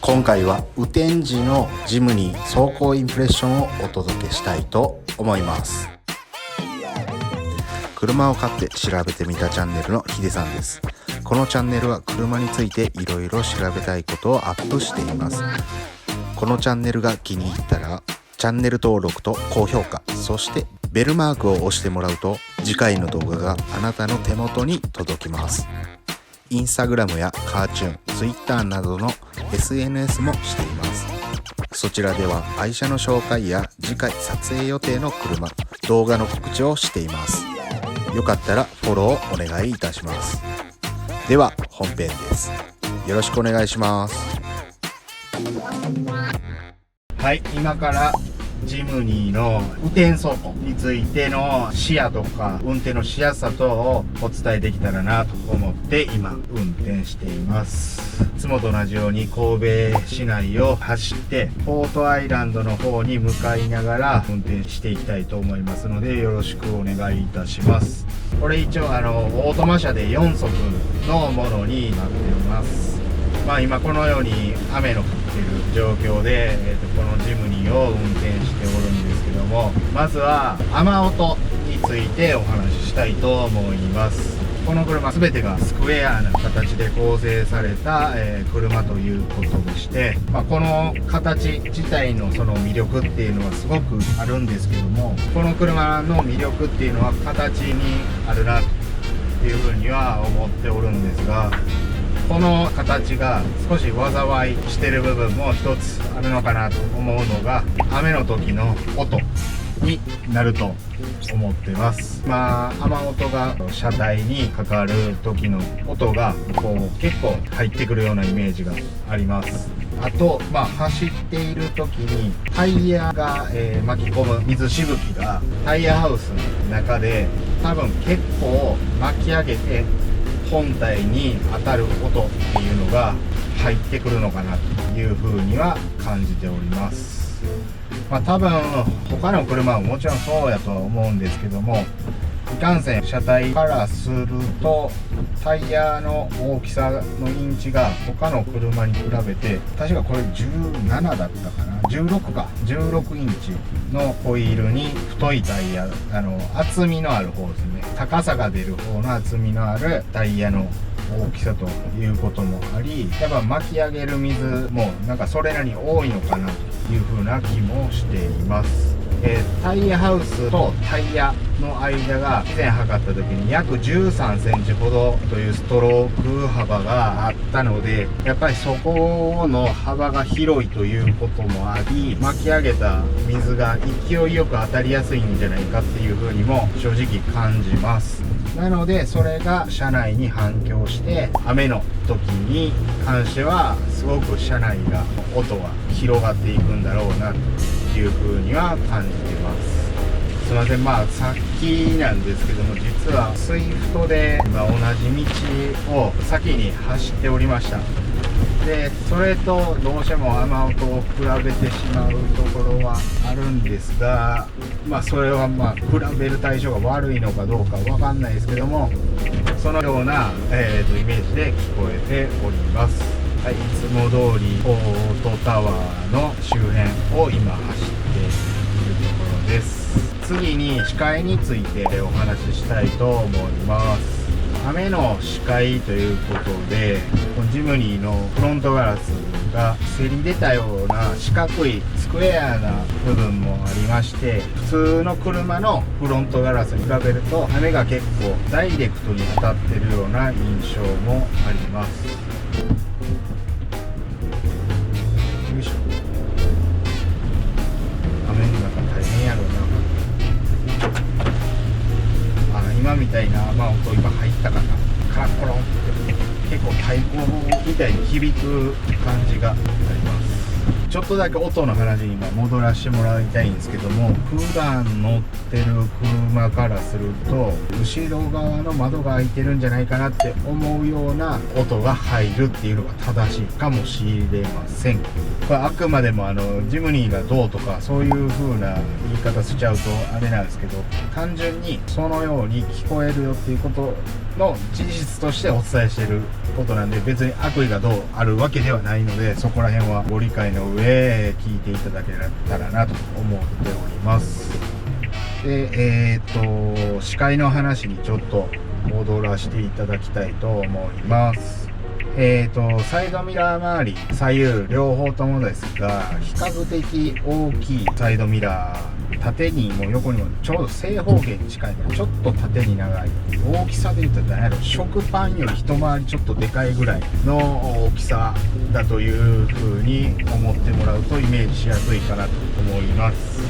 今回は雨天時のジムニー走行インプレッションをお届けしたいと思います。車を買って調べてみたチャンネルのヒデさんです。このチャンネルは車についていろいろ調べたいことをアップしています。このチャンネルが気に入ったらチャンネル登録と高評価、そしてベルマークを押してもらうと次回の動画があなたの手元に届きます。インスタグラムやカーチューン、ツイッターなどの SNS もしています。そちらでは愛車の紹介や次回撮影予定の車、動画の告知をしています。よかったらフォローお願いいたします。では本編です。よろしくお願いします。はい、今からジムニーの雨天走行についての視野とか運転のしやすさ等をお伝えできたらなと思って今運転しています。いつもと同じように神戸市内を走ってポートアイランドの方に向かいながら運転していきたいと思いますのでよろしくお願いいたします。これ一応オートマ車で4速のものになっています。今このように雨の降っている状況で、このジムニーを運転しておるんですけども、まずは雨音についてお話ししたいと思います。この車全てがスクエアな形で構成された、車ということでして、この形自体のその魅力っていうのはすごくあるんですけども、この車の魅力っていうのは形にあるなっていうふうには思っておるんですが、この形が少し災いしてる部分も一つあるのかなと思うのが雨の時の音になると思ってます。雨音が車体にかかる時の音が結構入ってくるようなイメージがあります。あと、走っている時にタイヤが、巻き込む水しぶきがタイヤハウスの中で多分結構巻き上げて本体に当たる音っていうのが入ってくるのかなというふうには感じております。多分他の車はもちろんそうやとは思うんですけども、いかんせん車体からするとタイヤの大きさのインチが他の車に比べて確かこれ17だったかな、16インチのホイールに太いタイヤ、厚みのある方ですね、高さが出る方の厚みのあるタイヤの大きさということもあり、やっぱ巻き上げる水もなんかそれなりに多いのかなというふうな気もしています。タイヤハウスとタイヤの間が以前測った時に約13センチほどというストローク幅があったので、やっぱりそこの幅が広いということもあり、巻き上げた水が勢いよく当たりやすいんじゃないかっていうふうにも正直感じます。なのでそれが車内に反響して雨の時に関してはすごく車内が音が広がっていくんだろうなというふうには感じています。すいません、さっきなんですけども、実はスイフトで同じ道を先に走っておりました。でそれとどうしても雨音を比べてしまうところはあるんですが、それは比べる対象が悪いのかどうかわかんないですけども、そのような、イメージで聞こえております。はい、いつも通りポートタワーの周辺を今走っているところです。次に視界についてお話ししたいと思います。雨の視界ということで、ジムニーのフロントガラスがせり出たような四角いスクエアな部分もありまして、普通の車のフロントガラスに比べると雨が結構ダイレクトに当たってるような印象もあります。よいしょ。雨の中大変やろうな。今みたいな雨音今入ったかな、カラッコロンって結構太鼓みたいに響く感じがあります。ちちょっとだけ音の話に今戻らせてもらいたいんですけども、普段乗ってる車からすると後ろ側の窓が開いてるんじゃないかなって思うような音が入るっていうのが正しいかもしれません。これあくまでもジムニーがどうとかそういう風な言い方しちゃうとあれなんですけど、単純にそのように聞こえるよっていうことの事実としてお伝えしていることなんで、別に悪意がどうあるわけではないので、そこら辺はご理解の上聞いていただけたらなと思っております。で視界の話にちょっと戻らせていただきたいと思います。サイドミラー周り左右両方ともですが、比較的大きいサイドミラー、縦にも横にもちょうど正方形に近いので、ちょっと縦に長い、大きさで言うと何やろ、食パンより一回りちょっとでかいぐらいの大きさだという風に思ってもらうとイメージしやすいかなと思います。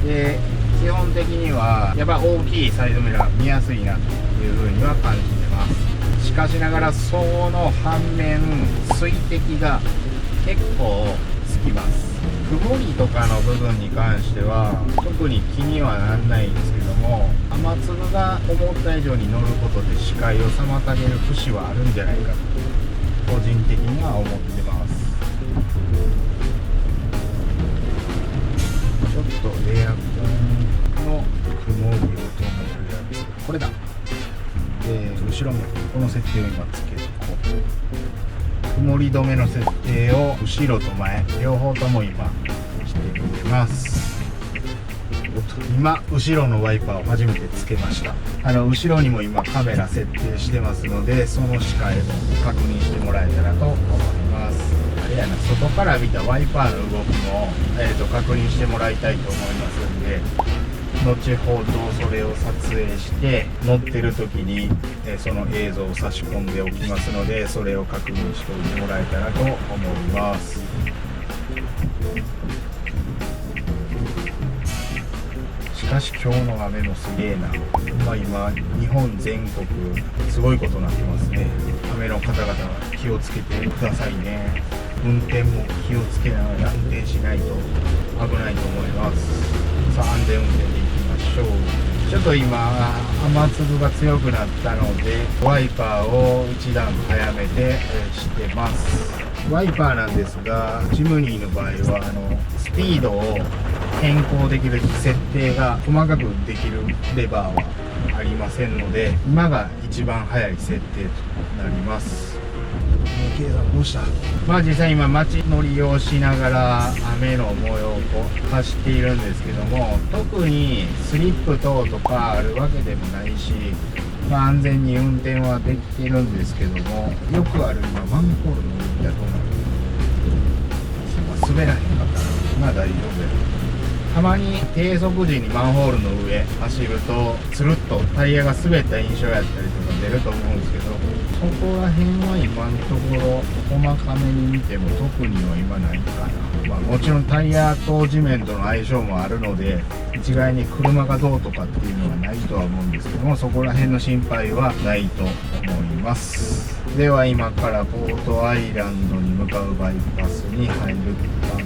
で、基本的にはやっぱ大きいサイドミラー見やすいなという風には感じてます。しかしながらその反面、水滴が結構つきます。曇りとかの部分に関しては特に気にはならないんですけども、雨粒が思った以上に乗ることで視界を妨げる節はあるんじゃないかと個人的には思ってます。ちょっとエアコンの曇りを止めるやつ、これだ。後ろもこの設定を今つけて、曇り止めの設定を後ろと前両方とも今してみてます。今後ろのワイパーを初めてつけました。後ろにも今カメラ設定してますので、その視界も確認してもらえたらと思います。あれやな、外から見たワイパーの動きも、確認してもらいたいと思いますんで、後ほどそれを撮影して乗ってる時にその映像を差し込んでおきますので、それを確認しておいてもらえたらと思います。しかし今日の雨もすげえな。今日本全国すごいことになってますね。雨の方々は気をつけてくださいね。運転も気をつけながら運転しないと危ないと思います。さあ、安全運転でいきましょう。ちょっと今雨粒が強くなったのでワイパーを一段早めてしてます。ワイパーなんですが、ジムニーの場合はスピードを変更できる設定が細かくできるレバーはありませんので、今が一番早い設定となります。K さんどうした？実際今街乗りをしながら雨の模様を走っているんですけども、特にスリップ等とかあるわけでもないし、安全に運転はできてるんですけども、よくある今マンホールの上だと滑らへんかったら大丈夫や。たまに低速時にマンホールの上走るとつるっとタイヤが滑った印象やったりとか出ると思うんですけど、そこら辺は今のところ細かめに見ても特には今ないかな。もちろんタイヤと地面との相性もあるので、一概に車がどうとかっていうのはないとは思うんですけども、そこら辺の心配はないと思います。では今からポートアイランドに向かうバイパスに入るため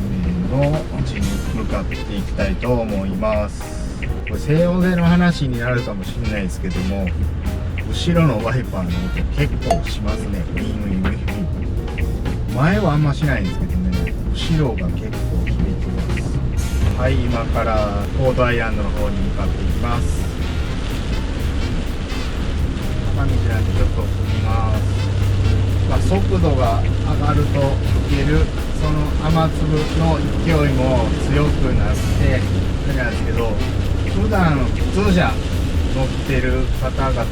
の道に向かっていきたいと思います。これ静音性の話になるかもしれないですけども、後ろのワイパーの音結構しますね。ウィンウィンウィンウィン。前はあんましないんですけどね、後ろが結構響きます。はい、今からポートアイランドの方に向かっていきます。山道なんでちょっと降ります。速度が上がると受けるその雨粒の勢いも強くなってあれなんですけど、普段普通車乗ってる方々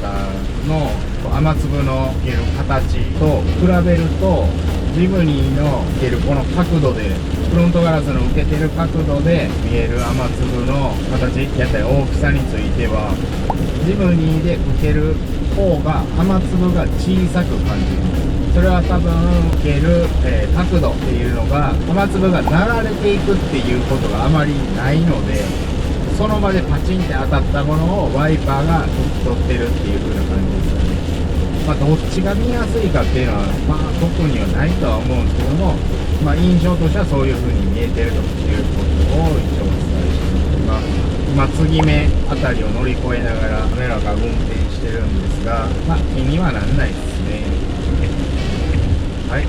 の雨粒の受ける形と比べると、ジムニーの受けるこの角度で、フロントガラスの受けてる角度で見える雨粒の形やったり大きさについては、ジムニーで受ける方が雨粒が小さく感じる。それは多分受ける、角度っていうのが雨粒が流れていくっていうことがあまりないので、その場でパチンって当たったものをワイパーが取ってるっていう風な感じですよね。どっちが見やすいかっていうのは特にはないとは思うんですけども、印象としてはそういう風に見えてるということを一応お伝えしています。今継ぎ目あたりを乗り越えながらカメラが運転してるんですが、気にはなんないですね。はい、こ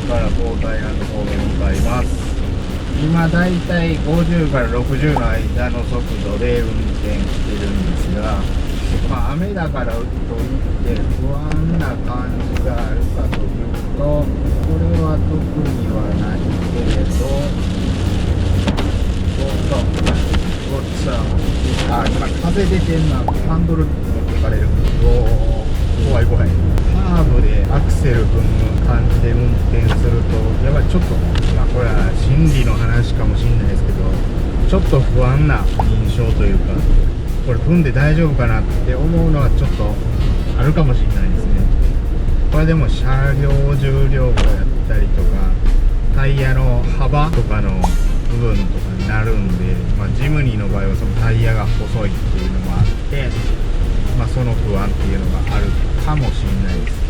こから東海岸の方面向かいます。今だいたい50から60の間の速度で運転してるんですが、雨だからといって不安な感じがあるかというと、これは特にはないけれど、今風出てんな。ハンドル持ってかれる。怖い怖い。カーブでアクセル踏む感じで運転すると、やっぱりちょっとこれは心理の話かもしれないですけど、ちょっと不安な印象というか、これ踏んで大丈夫かなって思うのはちょっとあるかもしれないですね。これでも車両重量やったりとかタイヤの幅とかの部分とかになるんで、ジムニーの場合はそのタイヤが細いっていうのもあって、その不安っていうのがあるかもしれないです。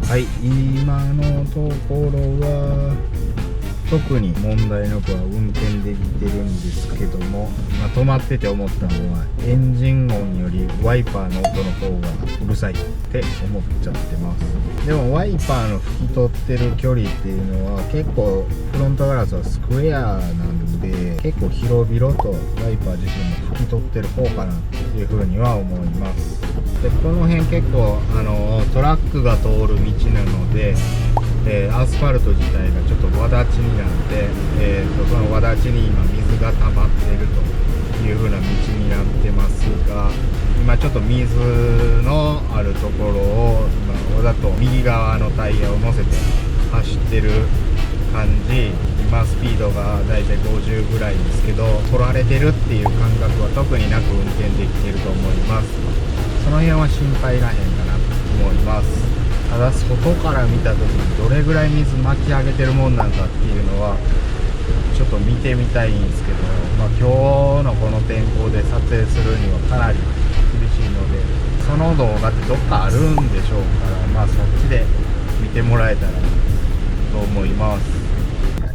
はい、今のところは特に問題なくは運転できてるんですけども、止まってて思ったのはエンジン音よりワイパーの音の方がうるさいって思っちゃってます。でもワイパーの拭き取ってる距離っていうのは結構フロントガラスはスクエアなんで、結構広々とワイパー自身も拭き取ってる方かなっていうふうには思います。でこの辺結構トラックが通る道なので、アスファルト自体がちょっとわだちになって、そのわだちに今水が溜まっているという風な道になってますが、今ちょっと水のあるところをわざと右側のタイヤを乗せて走ってる感じ。今スピードがだいたい50ぐらいですけど、取られてるっていう感覚は特になく運転できていると思います。その辺は心配らへんかなと思います。ただ外から見た時にどれぐらい水巻き上げてるもんなんかっていうのはちょっと見てみたいんですけど、今日のこの天候で撮影するにはかなり厳しいので、その動画ってどっかあるんでしょうから、そっちで見てもらえたらと思います。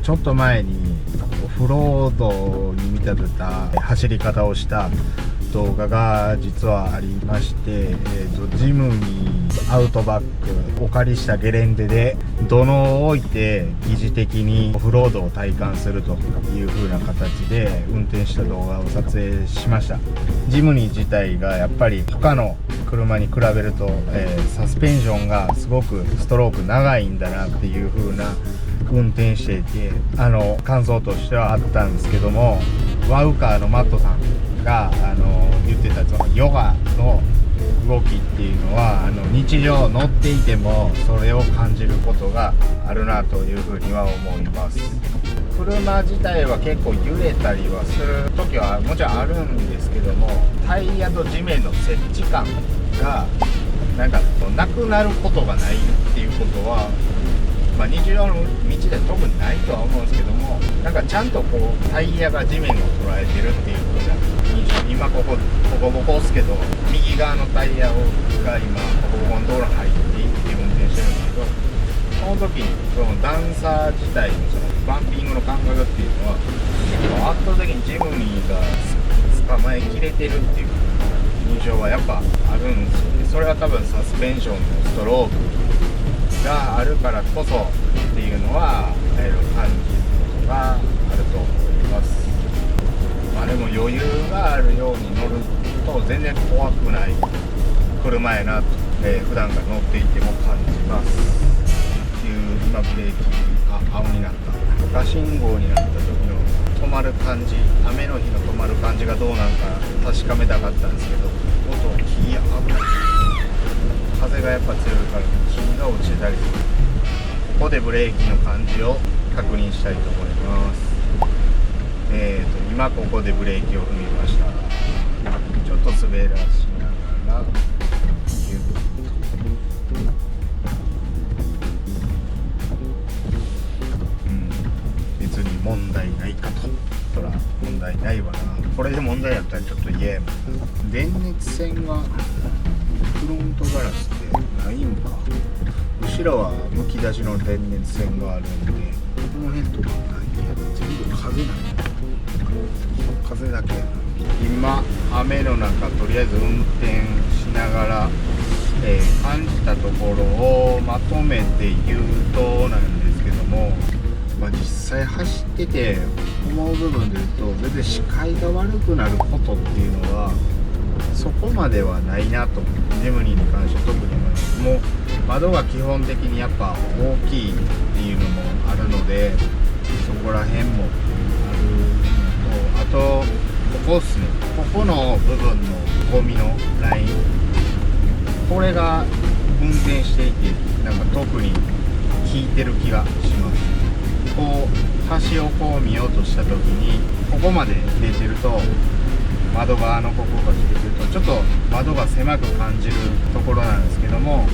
ちょっと前にオフロードに見立てた走り方をした動画が実はありまして、ジムにアウトバックお借りしたゲレンデで土のを置いて疑似的にオフロードを体感するという風な形で運転した動画を撮影しました。ジムニー自体がやっぱり他の車に比べると、サスペンションがすごくストローク長いんだなっていう風な運転していて、感想としてはあったんですけども、ワウカーのマットさんが言ってたそのヨガの動きっていうのは日常乗っていてもそれを感じることがあるなというふうには思います。車自体は結構揺れたりはする時はもちろんあるんですけども、タイヤと地面の接地感がなんかなくなることがないっていうことは、日常の道で特にないとは思うんですけども、なんかちゃんとタイヤが地面を捉えてるっていう風な印象。今ここボコボコ押すけど、右側のタイヤが今ボコボコの道路に入っていって運転してるんですけど、その時にその段差自体のそのバンピングの感覚っていうのは結構圧倒的にジムニーが捕まえきれてるっていう印象はやっぱあるんですよね。それは多分サスペンションのストロークがあるからこそっていうのは感じることがあると思います。でも余裕があるように乗ると全然怖くない車やなと、普段から乗っていても感じますっていう。今ブレーキ青になった、赤信号になった時の止まる感じ、雨の日の止まる感じがどうなんか確かめたかったんですけど、音危ない、風がやっぱ強いから木が落ちたりする。ここでブレーキの感じを確認したいと思います。今ここでブレーキを踏みました。ちょっと滑らしながらギュッと、別に問題ないかと。そら問題ないわな。これで問題やっレーム、電熱線がフロントガラスってないんか。後ろはむき出しの電熱線があるんで、この辺とかないや、全部風なんや。風だけやな。今雨の中とりあえず運転しながら、感じたところをまとめて言うとなんですけども、実際走ってて思う部分で言うと、全然視界が悪くなることっていうのはそこまではないなと。ジムニーに関して特に思います。もう窓が基本的にやっぱ大きいっていうのもあるので、そこら辺もあるのと、あとここっすね、ここの部分のゴミのライン、これが運転していてなんか特に効いてる気がします。こう橋をこう見ようとした時に、ここまで出てると、窓側のここが出てるとちょっと窓が狭く感じるところなんですけども、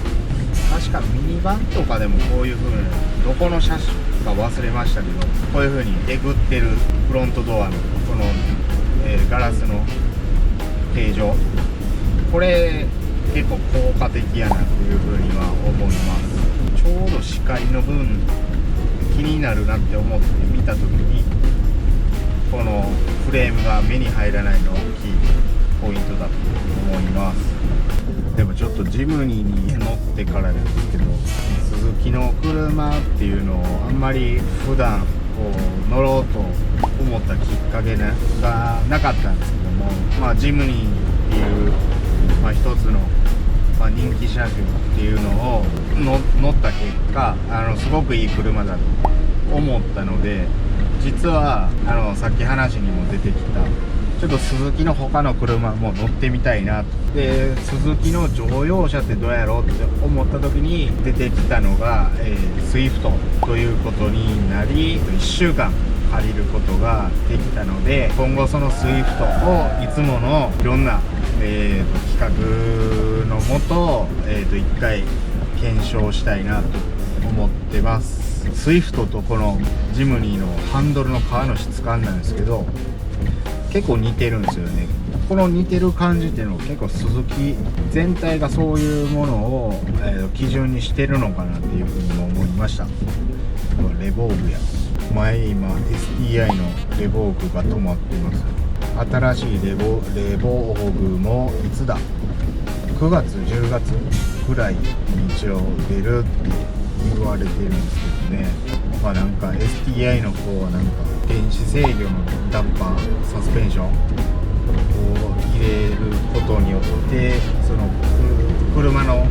確かミニバンとかでもこういう風に、どこの車種か忘れましたけど、こういう風にえぐってるフロントドアのこの、ガラスの形状、これ結構効果的やなという風には思います。ちょうど視界の分気になるなって思って見た時に、このフレームが目に入らないのは大きいポイントだと思います。でもちょっとジムニーに乗ってからですけど、鈴木の車っていうのをあんまり普段こう乗ろうと思ったきっかけがなかったんですけども、ジムニーっていう、一つの、人気車種っていうのを乗った結果、すごくいい車だと思ったので、実はさっき話にも出てきたちょっとスズキの他の車も乗ってみたいなと。でスズキの乗用車ってどうやろうって思った時に出てきたのが、スイフトということになり、1週間借りることができたので、今後そのスイフトをいつものいろんな、企画のもと、一回検証したいなと思ってます。スイフトとこのジムニーのハンドルの革の質感なんですけど、結構似てるんですよね。この似てる感じっていうのは結構スズキ全体がそういうものを、基準にしてるのかなっていうふうにも思いました。レボーグや前今 STI のレボーグが止まってます。新しいレボーグもいつだ9月10月ぐらいに一応出るって言われてるんですけどね。なんか STI の方はなんか電子制御のダンパーサスペンションを入れることによって、その車の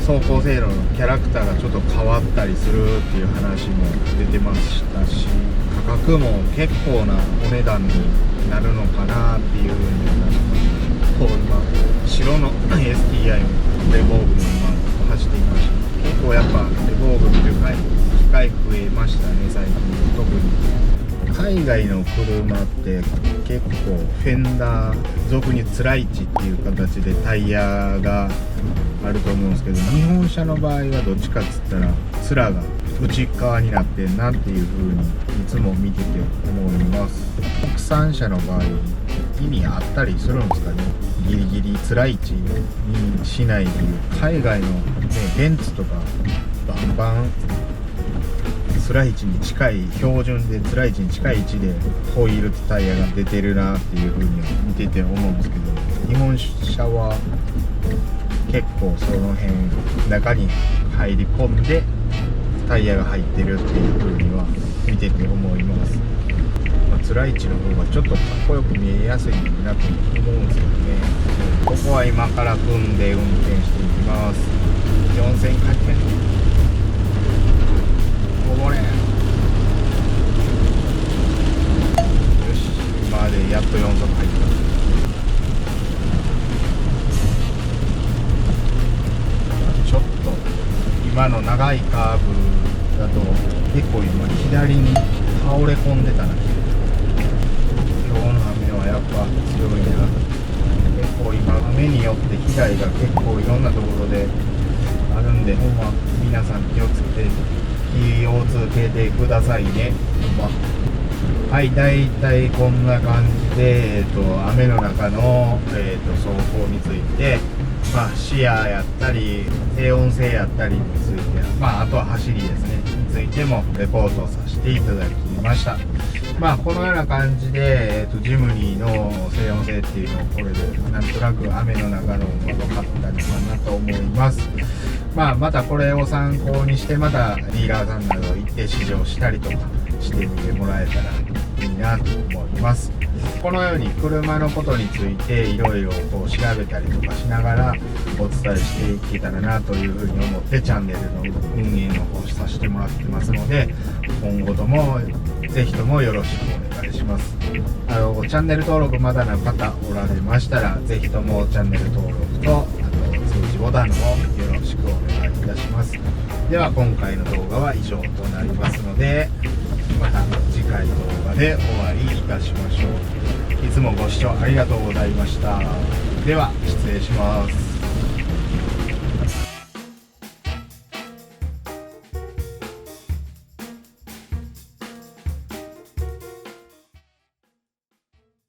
走行性能のキャラクターがちょっと変わったりするっていう話も出てましたし、価格も結構なお値段になるのかなっていうふうになります。今白の STI のレボーグも今走っていました。結構やっぱレボーグ見る機会増えましたね最近。特に海外の車って結構フェンダー俗につらい位っていう形でタイヤがあると思うんですけど、日本車の場合はどっちかっつったら面が内側になってんなっていう風にいつも見てて思います。国産車の場合意味あったりするんですかね。ギリギリつらい位置にしないという。海外の、ベンツとかバンバンつらい位置に近い、標準でつらい位置に近い位置でホイールとタイヤが出てるなっていう風に見てて思うんですけど、日本車は結構その辺中に入り込んでタイヤが入ってるっていう風には見てて思います。つらい位置の方がちょっとかっこよく見えやすいなと思うんですよね。ここは今から組んで運転していきます。4000回転こぼれん。よし、今でやっと4速入った。ちょっと今の長いカーブだと結構今左に倒れ込んでたな。今日の雨はやっぱ強いな。結構今雨によって被害が結構いろんなところであるんで、ほんま皆さん気をつけてくださいね。ほんまはい、だいたいこんな感じで、雨の中の、走行について、視野やったり静音性やったりについて、あとは走りですねについてもレポートをさせていただきました。このような感じで、ジムニーの静音性っていうのをこれでなんとなく雨の中の分かったのかなと思います。またこれを参考にしてまたディーラーさんなど行って試乗したりとかしてみてもらえたらいいなと思います。このように車のことについていろいろこう調べたりとかしながらお伝えしていけたらなというふうに思ってチャンネルの運営の方させてもらってますので、今後ともぜひともよろしくお願いします。チャンネル登録まだの方おられましたらぜひともチャンネル登録とあと通知ボタンをよろしくお願いいたします。では今回の動画は以上となりますので、また次回動画でお会いいたしましょう。いつもご視聴ありがとうございました。では失礼します。